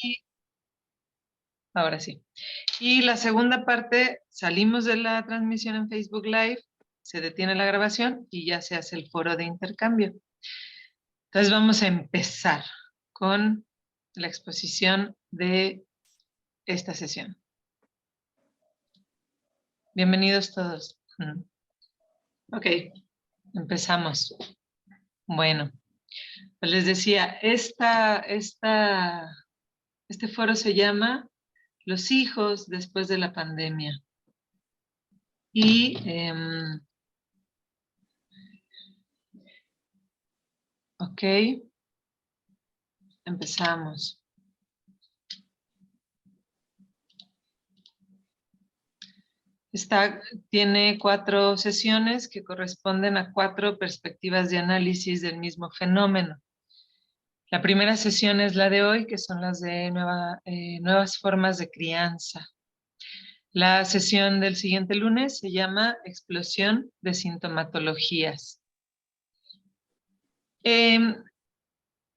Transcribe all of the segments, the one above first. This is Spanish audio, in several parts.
Y ahora sí. Y la segunda parte, salimos de la transmisión en Facebook Live, se detiene la grabación y ya se hace el foro de intercambio. Entonces vamos a empezar con la exposición de esta sesión. Bienvenidos todos. Ok, empezamos. Bueno, pues les decía, este foro se llama Los hijos después de la pandemia. Y ok, empezamos. Tiene 4 sesiones que corresponden a 4 perspectivas de análisis del mismo fenómeno. La primera sesión es la de hoy, que son las de nuevas formas de crianza. La sesión del siguiente lunes se llama Explosión de sintomatologías.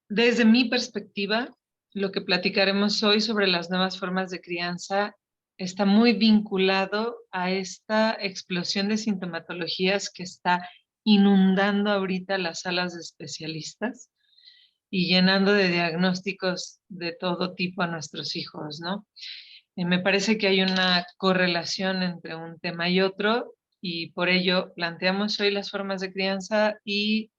Desde mi perspectiva, lo que platicaremos hoy sobre las nuevas formas de crianza está muy vinculado a esta explosión de sintomatologías que está inundando ahorita las salas de especialistas y llenando de diagnósticos de todo tipo a nuestros hijos, ¿no? Me parece que hay una correlación entre un tema y otro y por ello planteamos hoy las formas de crianza y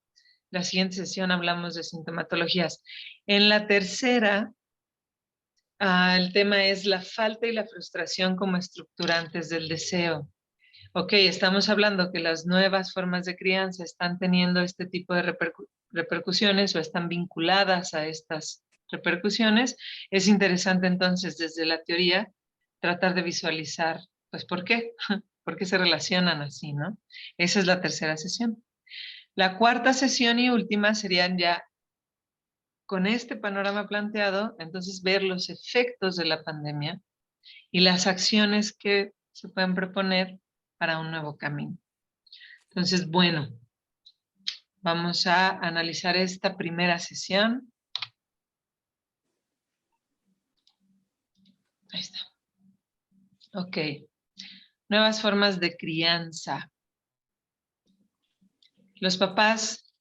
la siguiente sesión hablamos de sintomatologías. En la tercera, el tema es la falta y la frustración como estructurantes del deseo. Ok, estamos hablando que las nuevas formas de crianza están teniendo este tipo de repercusiones o están vinculadas a estas repercusiones. Es interesante entonces desde la teoría tratar de visualizar, pues, ¿por qué? ¿Por qué se relacionan así, no? Esa es la tercera sesión. La cuarta sesión y última serían ya con este panorama planteado, entonces ver los efectos de la pandemia y las acciones que se pueden proponer para un nuevo camino. Entonces, bueno, vamos a analizar esta primera sesión. Ahí está. Ok. Nuevas formas de crianza. Los papás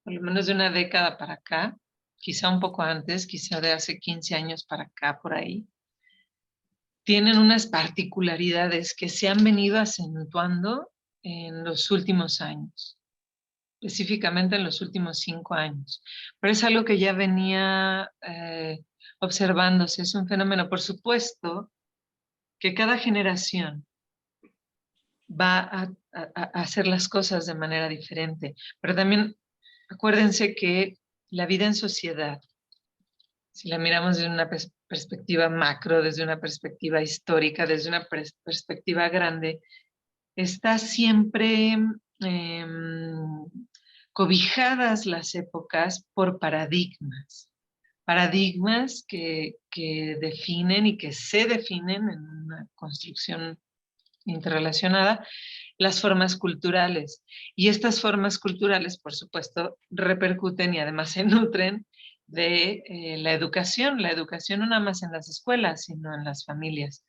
por lo menos de una década para acá, quizá un poco antes, quizá de hace 15 años para acá, por ahí, tienen unas particularidades que se han venido acentuando en los últimos años, específicamente en los últimos 5 años. Pero es algo que ya venía observándose, es un fenómeno, por supuesto, que cada generación va a hacer las cosas de manera diferente, pero también acuérdense que la vida en sociedad, si la miramos desde una perspectiva macro, desde una perspectiva histórica, desde una perspectiva grande, está siempre cobijadas las épocas por paradigmas. Paradigmas que definen y que se definen en una construcción interrelacionada las formas culturales. Y estas formas culturales, por supuesto, repercuten y además se nutren de la educación no nada más en las escuelas, sino en las familias.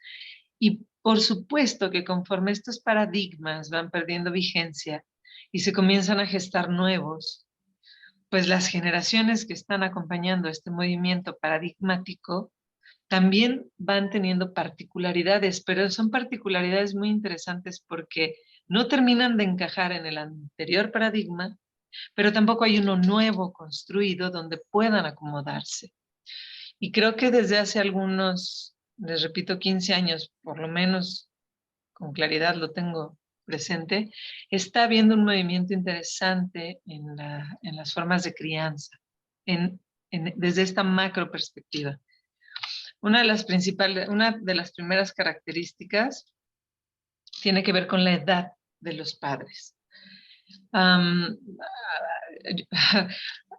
Y por supuesto que conforme estos paradigmas van perdiendo vigencia y se comienzan a gestar nuevos, pues las generaciones que están acompañando este movimiento paradigmático también van teniendo particularidades, pero son particularidades muy interesantes porque no terminan de encajar en el anterior paradigma, pero tampoco hay uno nuevo construido donde puedan acomodarse. Y creo que desde hace algunos, les repito, 15 años, por lo menos con claridad lo tengo presente, está habiendo un movimiento interesante en las formas de crianza, desde esta macro perspectiva. Una de las primeras características tiene que ver con la edad de los padres.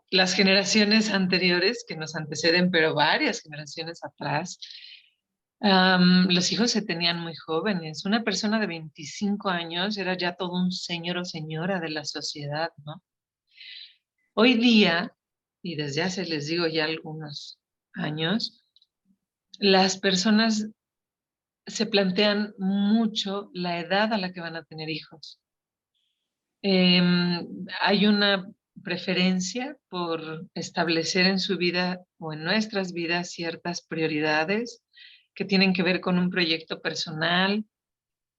Las generaciones anteriores que nos anteceden, pero varias generaciones atrás, los hijos se tenían muy jóvenes. Una persona de 25 años era ya todo un señor o señora de la sociedad, ¿no? Hoy día, y desde hace, les digo, ya algunos años, las personas se plantean mucho la edad a la que van a tener hijos. Hay una preferencia por establecer en su vida o en nuestras vidas ciertas prioridades que tienen que ver con un proyecto personal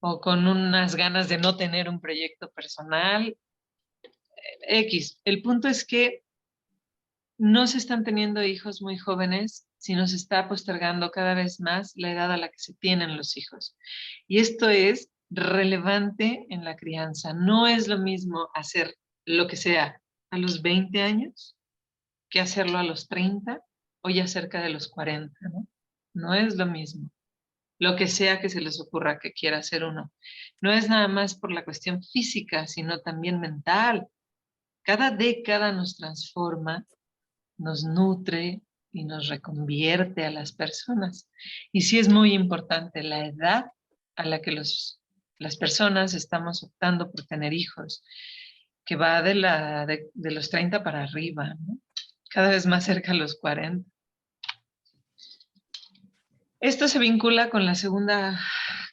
o con unas ganas de no tener un proyecto personal. X. El punto es que no se están teniendo hijos muy jóvenes, sino se está postergando cada vez más la edad a la que se tienen los hijos. Y esto es relevante en la crianza. No es lo mismo hacer lo que sea a los 20 años que hacerlo a los 30 o ya cerca de los 40, ¿no? No es lo mismo. Lo que sea que se les ocurra que quiera hacer uno. No es nada más por la cuestión física, sino también mental. Cada década nos transforma, nos nutre y nos reconvierte a las personas. Y sí es muy importante la edad a la que las personas estamos optando por tener hijos, que va de los 30 para arriba, ¿no? Cada vez más cerca a los 40. Esto se vincula con la segunda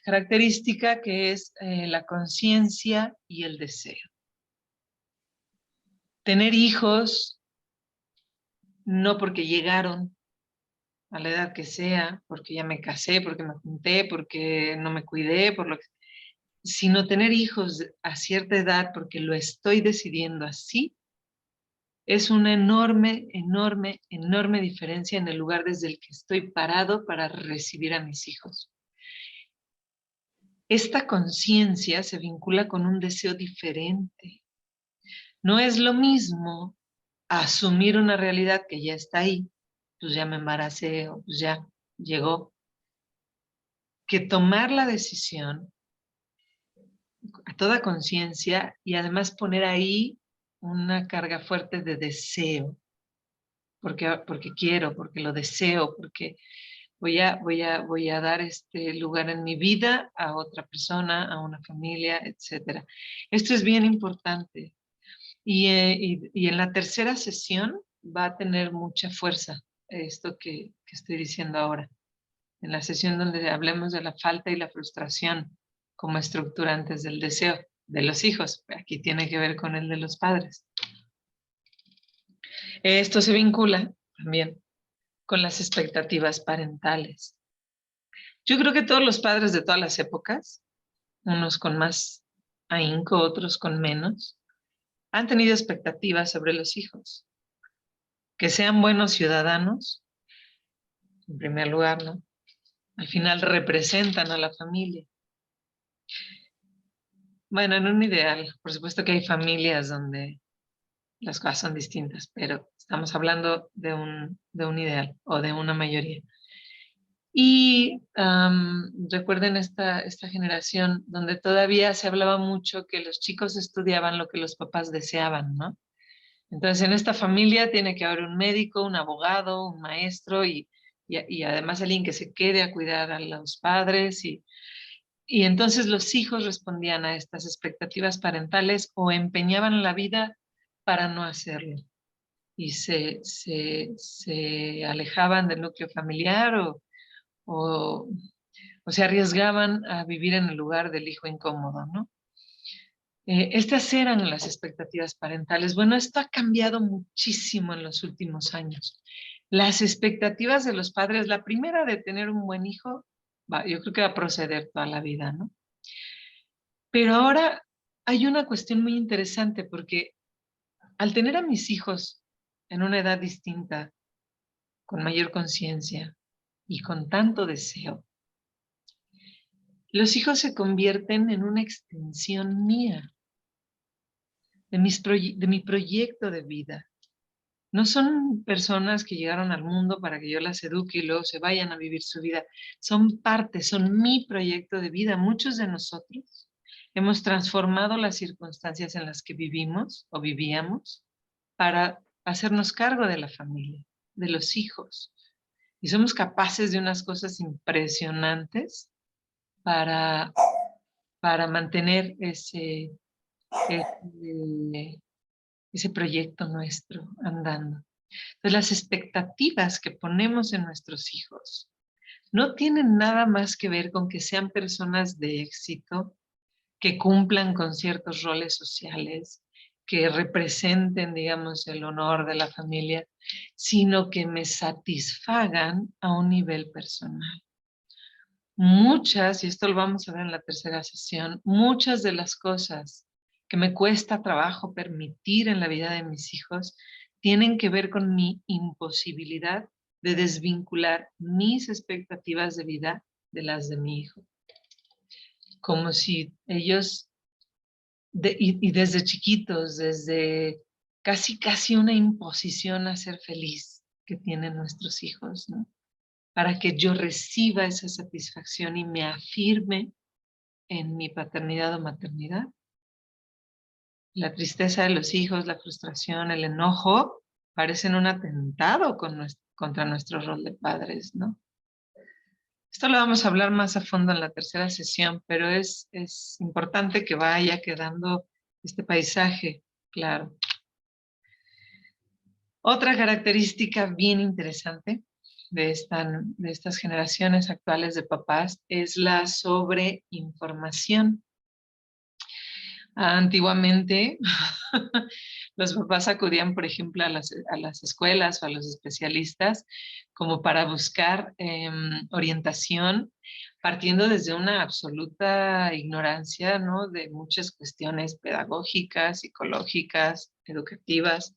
característica, que es la conciencia y el deseo. Tener hijos no porque llegaron a la edad que sea, porque ya me casé, porque me junté, porque no me cuidé, sino tener hijos a cierta edad porque lo estoy decidiendo así, es una enorme, enorme, enorme diferencia en el lugar desde el que estoy parado para recibir a mis hijos. Esta conciencia se vincula con un deseo diferente. No es lo mismo asumir una realidad que ya está ahí, pues ya me embaracé o pues ya llegó, que tomar la decisión a toda conciencia y además poner ahí una carga fuerte de deseo, porque quiero, porque lo deseo, porque voy a dar este lugar en mi vida a otra persona, a una familia, etc. Esto es bien importante. Y en la tercera sesión va a tener mucha fuerza esto que estoy diciendo ahora. En la sesión donde hablemos de la falta y la frustración como estructurantes del deseo de los hijos. Aquí tiene que ver con el de los padres. Esto se vincula también con las expectativas parentales. Yo creo que todos los padres de todas las épocas, unos con más ahínco, otros con menos, han tenido expectativas sobre los hijos. Que sean buenos ciudadanos, en primer lugar, ¿no? Al final representan a la familia. Bueno, en un ideal, por supuesto que hay familias donde las cosas son distintas, pero estamos hablando de un ideal o de una mayoría. Y recuerden esta generación donde todavía se hablaba mucho que los chicos estudiaban lo que los papás deseaban, ¿no? Entonces, en esta familia tiene que haber un médico, un abogado, un maestro y además alguien que se quede a cuidar a los padres. Y entonces los hijos respondían a estas expectativas parentales o empeñaban la vida para no hacerlo. Y se alejaban del núcleo familiar o, o se arriesgaban a vivir en el lugar del hijo incómodo, ¿no? Estas eran las expectativas parentales. Bueno, esto ha cambiado muchísimo en los últimos años. Las expectativas de los padres, la primera de tener un buen hijo, yo creo que va a proceder toda la vida, ¿no? Pero ahora hay una cuestión muy interesante porque al tener a mis hijos en una edad distinta, con mayor conciencia y con tanto deseo, los hijos se convierten en una extensión mía, de mi proyecto de vida. No son personas que llegaron al mundo para que yo las eduque y luego se vayan a vivir su vida. Son parte, son mi proyecto de vida. Muchos de nosotros hemos transformado las circunstancias en las que vivimos o vivíamos para hacernos cargo de la familia, de los hijos. Y somos capaces de unas cosas impresionantes para, para mantener ese proyecto nuestro andando. Entonces, las expectativas que ponemos en nuestros hijos no tienen nada más que ver con que sean personas de éxito, que cumplan con ciertos roles sociales, que representen, digamos, el honor de la familia, sino que me satisfagan a un nivel personal. Muchas, y esto lo vamos a ver en la tercera sesión, muchas de las cosas que me cuesta trabajo permitir en la vida de mis hijos tienen que ver con mi imposibilidad de desvincular mis expectativas de vida de las de mi hijo. Como si ellos, y desde chiquitos, desde casi una imposición a ser feliz que tienen nuestros hijos, ¿no? Para que yo reciba esa satisfacción y me afirme en mi paternidad o maternidad. La tristeza de los hijos, la frustración, el enojo, parecen un atentado contra nuestro rol de padres, ¿no? Esto lo vamos a hablar más a fondo en la tercera sesión, pero es importante que vaya quedando este paisaje claro. Otra característica bien interesante de estas generaciones actuales de papás es la sobreinformación. Antiguamente, los papás acudían, por ejemplo, a las escuelas o a los especialistas como para buscar orientación, partiendo desde una absoluta ignorancia, ¿no? De muchas cuestiones pedagógicas, psicológicas, educativas.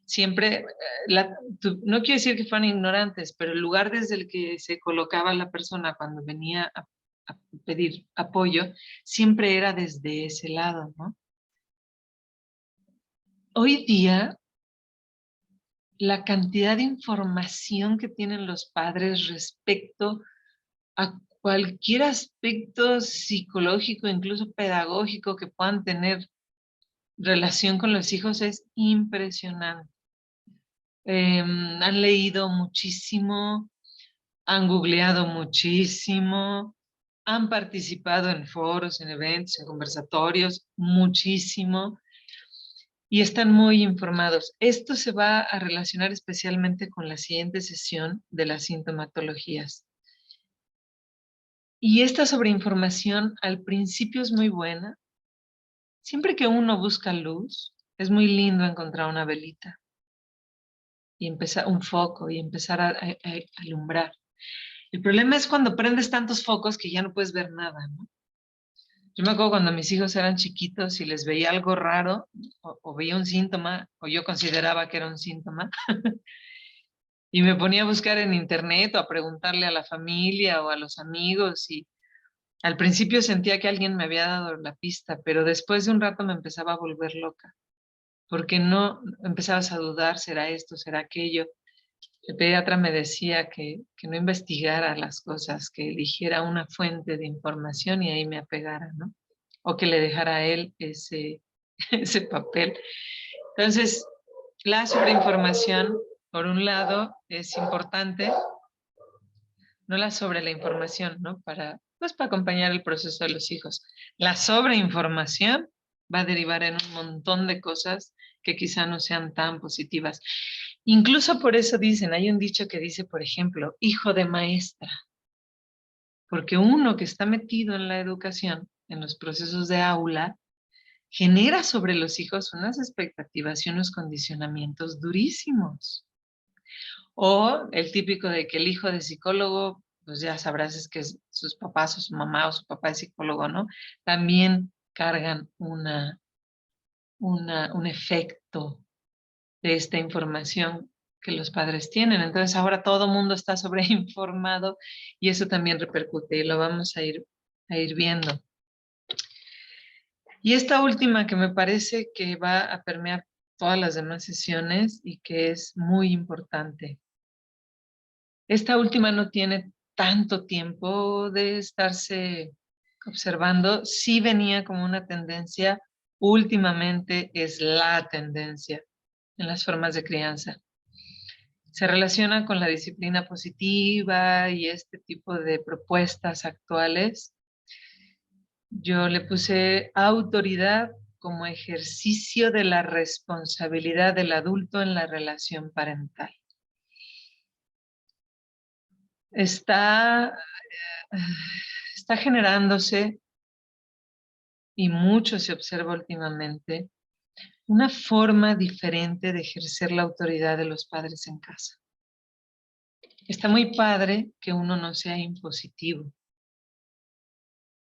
Siempre, no quiero decir que fueran ignorantes, pero el lugar desde el que se colocaba la persona cuando venía a pedir apoyo, siempre era desde ese lado, ¿no? Hoy día, la cantidad de información que tienen los padres respecto a cualquier aspecto psicológico, incluso pedagógico, que puedan tener relación con los hijos es impresionante. Han leído muchísimo, han googleado muchísimo, han participado en foros, en eventos, en conversatorios, muchísimo, y están muy informados. Esto se va a relacionar especialmente con la siguiente sesión de las sintomatologías. Y esta sobreinformación al principio es muy buena. Siempre que uno busca luz, es muy lindo encontrar una velita y empezar un foco y empezar a alumbrar. El problema es cuando prendes tantos focos que ya no puedes ver nada, ¿no? Yo me acuerdo cuando mis hijos eran chiquitos y les veía algo raro o veía un síntoma o yo consideraba que era un síntoma y me ponía a buscar en internet o a preguntarle a la familia o a los amigos y al principio sentía que alguien me había dado la pista, pero después de un rato me empezaba a volver loca porque no empezabas a dudar, ¿será esto, será aquello? El pediatra me decía que no investigara las cosas, que eligiera una fuente de información y ahí me apegara, ¿no? O que le dejara a él ese papel. Entonces, la sobreinformación, por un lado, es importante, no la sobre la información, ¿no? Pues para acompañar el proceso de los hijos. La sobreinformación va a derivar en un montón de cosas que quizá no sean tan positivas. Incluso por eso dicen, hay un dicho que dice, por ejemplo, hijo de maestra, porque uno que está metido en la educación, en los procesos de aula, genera sobre los hijos unas expectativas y unos condicionamientos durísimos. O el típico de que el hijo de psicólogo, pues ya sabrás, es que sus papás o su mamá o su papá es psicólogo, ¿no? También cargan un efecto de esta información que los padres tienen. Entonces ahora todo el mundo está sobreinformado y eso también repercute y lo vamos a ir viendo. Y esta última que me parece que va a permear todas las demás sesiones y que es muy importante. Esta última no tiene tanto tiempo de estarse observando, sí venía como una tendencia, últimamente es la tendencia en las formas de crianza. Se relaciona con la disciplina positiva y este tipo de propuestas actuales. Yo le puse autoridad como ejercicio de la responsabilidad del adulto en la relación parental. Está generándose, y mucho se observa últimamente, una forma diferente de ejercer la autoridad de los padres en casa. Está muy padre que uno no sea impositivo.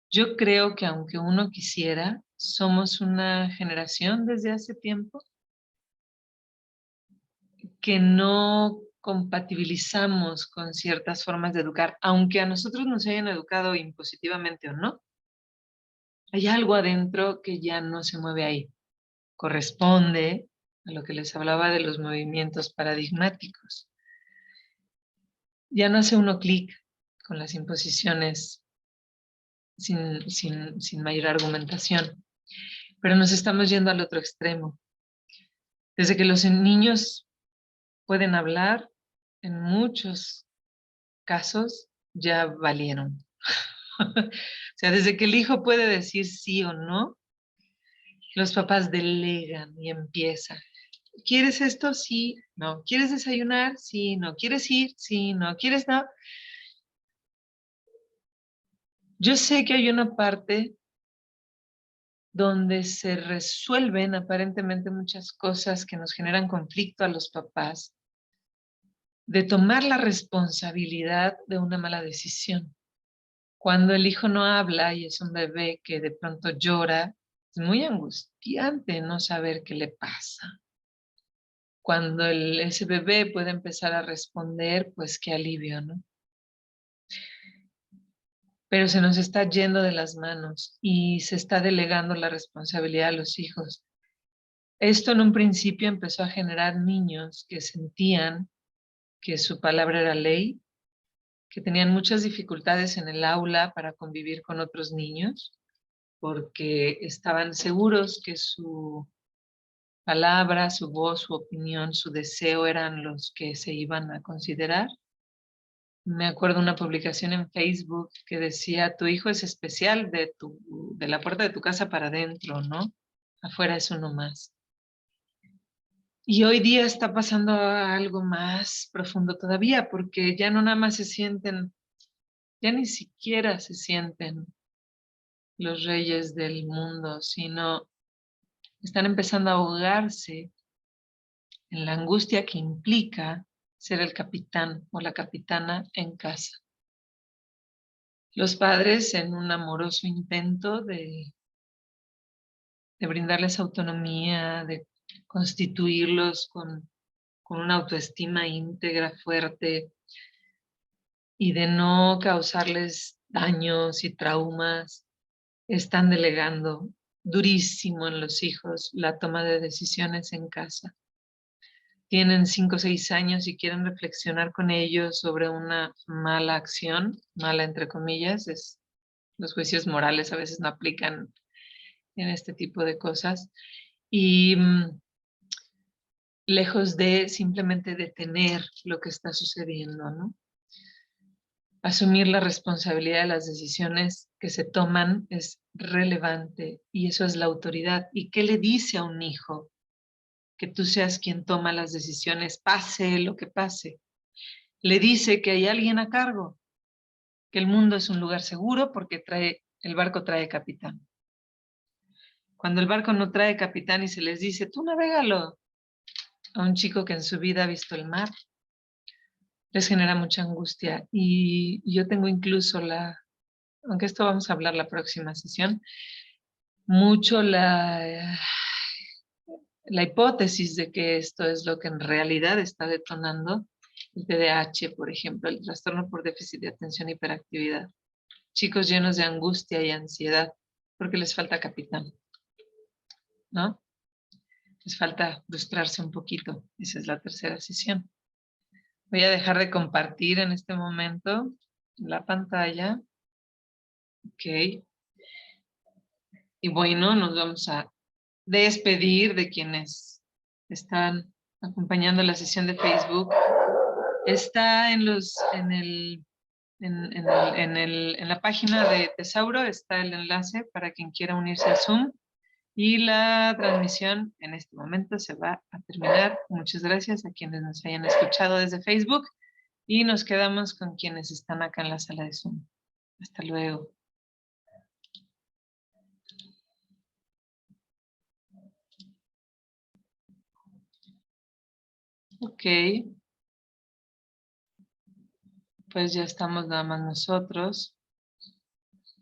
Yo creo que aunque uno quisiera, somos una generación desde hace tiempo que no compatibilizamos con ciertas formas de educar, aunque a nosotros nos hayan educado impositivamente o no. Hay algo adentro que ya no se mueve ahí. Corresponde a lo que les hablaba de los movimientos paradigmáticos. Ya no hace uno clic con las imposiciones sin mayor argumentación, pero nos estamos yendo al otro extremo. Desde que los niños pueden hablar, en muchos casos ya valieron. O sea, desde que el hijo puede decir sí o no, los papás delegan y empiezan. ¿Quieres esto? Sí, no. ¿Quieres desayunar? Sí, no. ¿Quieres ir? Sí, no. ¿Quieres no? Yo sé que hay una parte donde se resuelven aparentemente muchas cosas que nos generan conflicto a los papás, de tomar la responsabilidad de una mala decisión. Cuando el hijo no habla y es un bebé que de pronto llora, es muy angustiante no saber qué le pasa. Cuando ese bebé puede empezar a responder, pues qué alivio, ¿no? Pero se nos está yendo de las manos y se está delegando la responsabilidad a los hijos. Esto en un principio empezó a generar niños que sentían que su palabra era ley, que tenían muchas dificultades en el aula para convivir con otros niños, porque estaban seguros que su palabra, su voz, su opinión, su deseo eran los que se iban a considerar. Me acuerdo una publicación en Facebook que decía, tu hijo es especial de la puerta de tu casa para adentro, ¿no? Afuera es uno más. Y hoy día está pasando algo más profundo todavía, porque ya no nada más se sienten, ya ni siquiera se sienten los reyes del mundo, sino están empezando a ahogarse en la angustia que implica ser el capitán o la capitana en casa. Los padres, en un amoroso intento de brindarles autonomía, de constituirlos con una autoestima íntegra, fuerte, y de no causarles daños y traumas, están delegando durísimo en los hijos la toma de decisiones en casa. Tienen 5 o 6 años y quieren reflexionar con ellos sobre una mala acción, mala entre comillas, los juicios morales a veces no aplican en este tipo de cosas, y lejos de simplemente detener lo que está sucediendo, ¿no? Asumir la responsabilidad de las decisiones que se toman es relevante y eso es la autoridad. ¿Y qué le dice a un hijo? Que tú seas quien toma las decisiones, pase lo que pase. Le dice que hay alguien a cargo, que el mundo es un lugar seguro porque el barco trae capitán. Cuando el barco no trae capitán y se les dice, tú navégalo, a un chico que en su vida ha visto el mar, les genera mucha angustia. Y yo tengo incluso aunque esto vamos a hablar la próxima sesión, mucho la hipótesis de que esto es lo que en realidad está detonando el TDAH, por ejemplo, el trastorno por déficit de atención e hiperactividad. Chicos llenos de angustia y ansiedad porque les falta capitán, ¿no? Les falta frustrarse un poquito. Esa es la tercera sesión. Voy a dejar de compartir en este momento la pantalla. Ok. Y bueno, nos vamos a despedir de quienes están acompañando la sesión de Facebook. Está en la página de Tesauro, está el enlace para quien quiera unirse al Zoom. Y la transmisión en este momento se va a terminar. Muchas gracias a quienes nos hayan escuchado desde Facebook y nos quedamos con quienes están acá en la sala de Zoom. Hasta luego. Ok. Pues ya estamos nada más nosotros.